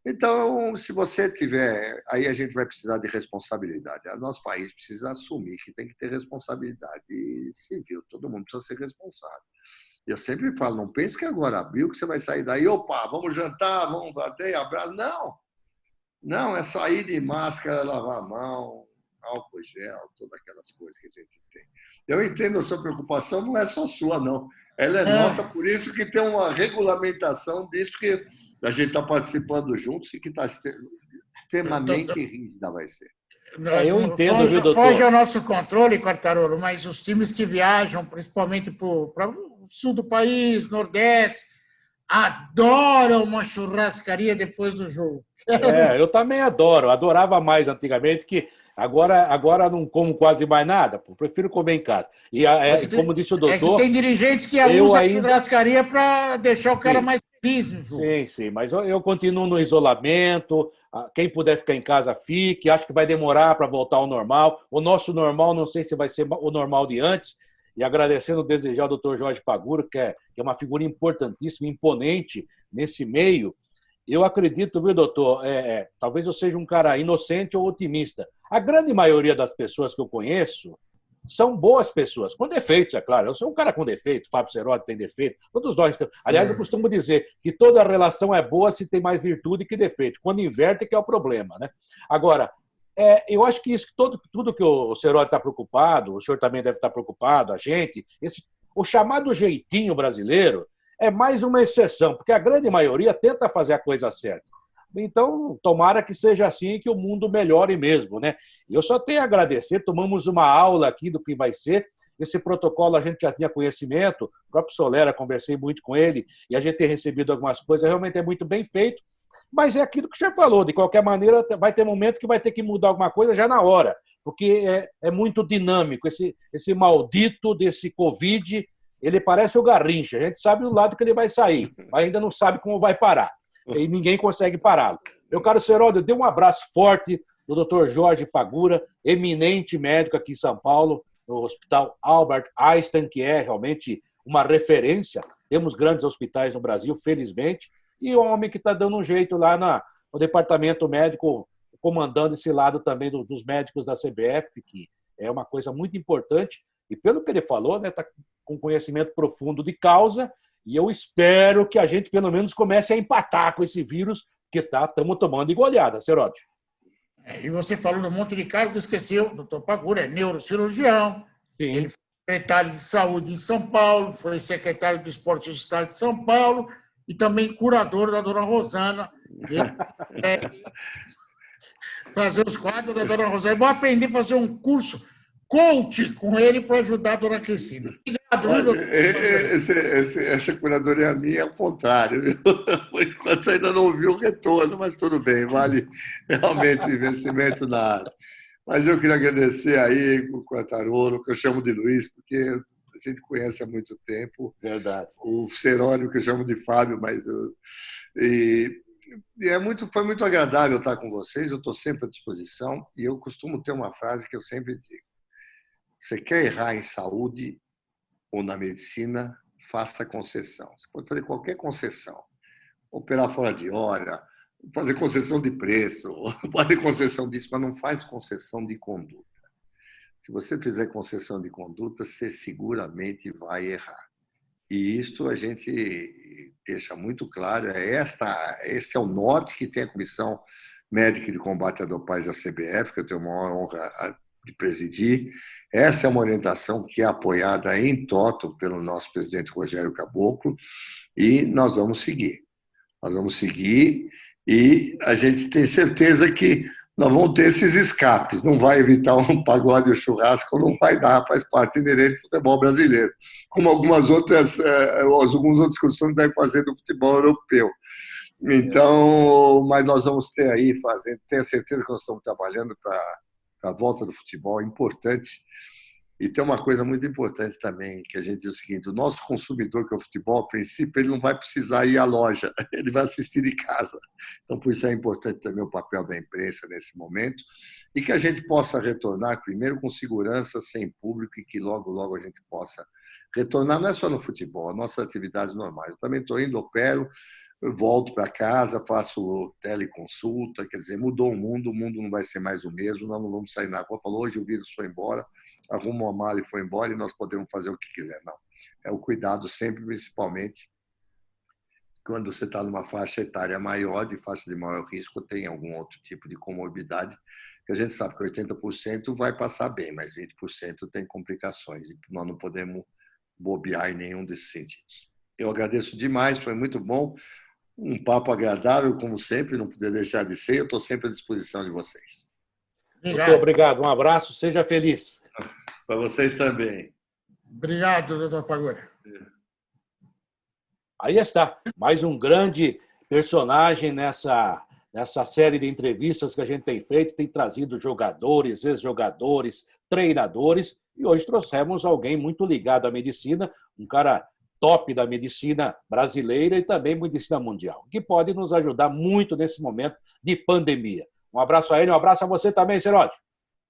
S4: Então, se você tiver... Aí a gente vai precisar de responsabilidade. O nosso país precisa assumir que tem que ter responsabilidade civil. Todo mundo precisa ser responsável. Eu sempre falo, não pense que agora abriu, que você vai sair daí, opa, vamos jantar, vamos bater, abraço. Não, é sair de máscara, lavar a mão, álcool gel, todas aquelas coisas que a gente tem. Eu entendo a sua preocupação, não é só sua, não. Ela é nossa, por isso que tem uma regulamentação disso que a gente está participando juntos e que está extremamente rígida vai ser.
S2: Eu entendo, viu, doutor?
S3: Foge ao nosso controle, Quartarolo, mas os times que viajam, principalmente para o sul do país, Nordeste, adoram uma churrascaria depois do jogo.
S2: Eu também adorava mais antigamente, que agora não como quase mais nada, prefiro comer em casa. E como disse o doutor...
S3: É que tem dirigentes que usam a churrascaria para deixar o cara mais feliz no jogo.
S2: Sim, mas eu continuo no isolamento, quem puder ficar em casa fique, acho que vai demorar para voltar ao normal. O nosso normal, não sei se vai ser o normal de antes, e agradecendo, desejar ao doutor Jorge Paguro, que é uma figura importantíssima, imponente nesse meio. Eu acredito, viu, doutor, talvez eu seja um cara inocente ou otimista. A grande maioria das pessoas que eu conheço são boas pessoas, com defeitos, é claro. Eu sou um cara com defeito, Fábio Serotti tem defeito, todos nós temos. Aliás, eu costumo dizer que toda relação é boa se tem mais virtude que defeito. Quando inverte que é o problema, né? Agora, eu acho que isso, tudo que o Serotti está preocupado, o senhor também deve estar preocupado, a gente, o chamado jeitinho brasileiro é mais uma exceção, porque a grande maioria tenta fazer a coisa certa. Então, tomara que seja assim, que o mundo melhore mesmo, né? Eu só tenho a agradecer, tomamos uma aula aqui do que vai ser. Esse protocolo a gente já tinha conhecimento, o próprio Solera, conversei muito com ele, e a gente tem recebido algumas coisas, realmente é muito bem feito. Mas é aquilo que o senhor falou, de qualquer maneira, vai ter momento que vai ter que mudar alguma coisa já na hora, porque é muito dinâmico. Esse maldito desse Covid, ele parece o Garrincha, a gente sabe do lado que ele vai sair, mas ainda não sabe como vai parar, e ninguém consegue pará-lo. Meu caro Seródio, dê um abraço forte do Dr. Jorge Pagura, eminente médico aqui em São Paulo, no Hospital Albert Einstein, que é realmente uma referência. Temos grandes hospitais no Brasil, felizmente, e o homem que está dando um jeito lá no departamento médico, comandando esse lado também dos médicos da CBF, que é uma coisa muito importante. E pelo que ele falou, né, está com conhecimento profundo de causa, e eu espero que a gente, pelo menos, comece a empatar com esse vírus, que estamos tomando de goleada, Serotti.
S3: E você falou no monte de cargo que esqueceu, o doutor Pagura é neurocirurgião,
S2: Sim.
S3: Ele secretário de Saúde em São Paulo, foi secretário do Esporte do Estado de São Paulo e também curador da Dona Rosana. Ele fazer os quadros da Dona Rosana. Eu vou aprender a fazer um curso coach com ele para ajudar a Dona Cristina. Obrigado.
S4: Olha, essa curadoria minha é o contrário. Viu? Por enquanto ainda não vi o retorno, mas tudo bem, vale realmente investimento na área. Mas eu queria agradecer aí o Quartarolo, que eu chamo de Luiz, porque a gente conhece há muito tempo.
S2: Verdade.
S4: O Serônio, que eu chamo de Fábio, mas foi muito agradável estar com vocês. Eu estou sempre à disposição e eu costumo ter uma frase que eu sempre digo: você quer errar em saúde ou na medicina, faça concessão. Você pode fazer qualquer concessão, operar fora de hora, fazer concessão de preço, fazer concessão disso, mas não faz concessão de conduta. Se você fizer concessão de conduta, você seguramente vai errar. E isto a gente deixa muito claro. Este é o norte que tem a Comissão Médica de Combate à Dopagem da CBF, que eu tenho a maior honra de presidir. Essa é uma orientação que é apoiada em toto pelo nosso presidente Rogério Caboclo e nós vamos seguir. Nós vamos seguir e a gente tem certeza que nós vamos ter esses escapes. Não vai evitar um pagode ou churrasco, não vai dar, faz parte inerente do futebol brasileiro, como alguns outros costumes devem fazer do futebol europeu. Então, mas nós vamos ter aí, tenho certeza que nós estamos trabalhando para a volta do futebol, importante. E tem uma coisa muito importante também, que a gente diz o seguinte: o nosso consumidor, que é o futebol, a princípio, ele não vai precisar ir à loja, ele vai assistir de casa. Então, por isso é importante também o papel da imprensa nesse momento, e que a gente possa retornar, primeiro, com segurança, sem público, e que logo, logo a gente possa retornar, não é só no futebol, as nossas atividades normais. Eu também estou indo, opero, volto para casa, faço teleconsulta, quer dizer, mudou o mundo não vai ser mais o mesmo, nós não vamos sair na rua, falou, hoje o vírus foi embora, arruma uma mala e foi embora e nós podemos fazer o que quiser. Não, é o cuidado sempre, principalmente quando você está numa faixa etária maior, de faixa de maior risco, tem algum outro tipo de comorbidade, que a gente sabe que 80% vai passar bem, mas 20% tem complicações e nós não podemos bobear em nenhum desses sentidos. Eu agradeço demais, foi muito bom. Um papo agradável, como sempre, não podia deixar de ser. Eu estou sempre à disposição de vocês.
S2: Muito obrigado. Um abraço, seja feliz.
S4: Para vocês também.
S3: Obrigado, doutor Pagura.
S2: Aí está, mais um grande personagem nessa série de entrevistas que a gente tem feito, tem trazido jogadores, ex-jogadores, treinadores, e hoje trouxemos alguém muito ligado à medicina, um cara top da medicina brasileira e também medicina mundial, que pode nos ajudar muito nesse momento de pandemia. Um abraço a ele, um abraço a você também, Serode.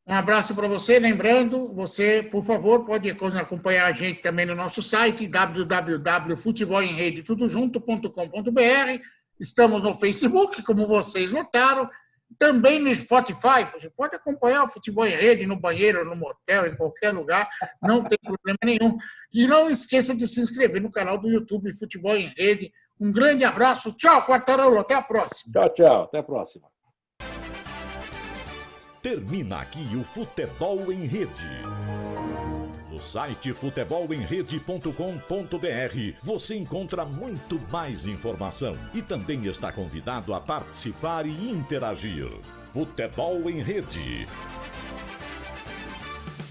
S3: Um abraço para você. Lembrando, você, por favor, pode acompanhar a gente também no nosso site, www.futebolemrede.com.br. Estamos no Facebook, como vocês notaram, também no Spotify. Você pode acompanhar o Futebol em Rede no banheiro, no motel, em qualquer lugar, não tem problema nenhum. E não esqueça de se inscrever no canal do YouTube Futebol em Rede. Um grande abraço. Tchau, Quartarolo. Até a próxima.
S2: Tchau, tchau. Até a próxima.
S1: Termina aqui o Futebol em Rede. No site futebolemrede.com.br você encontra muito mais informação e também está convidado a participar e interagir. Futebol em Rede.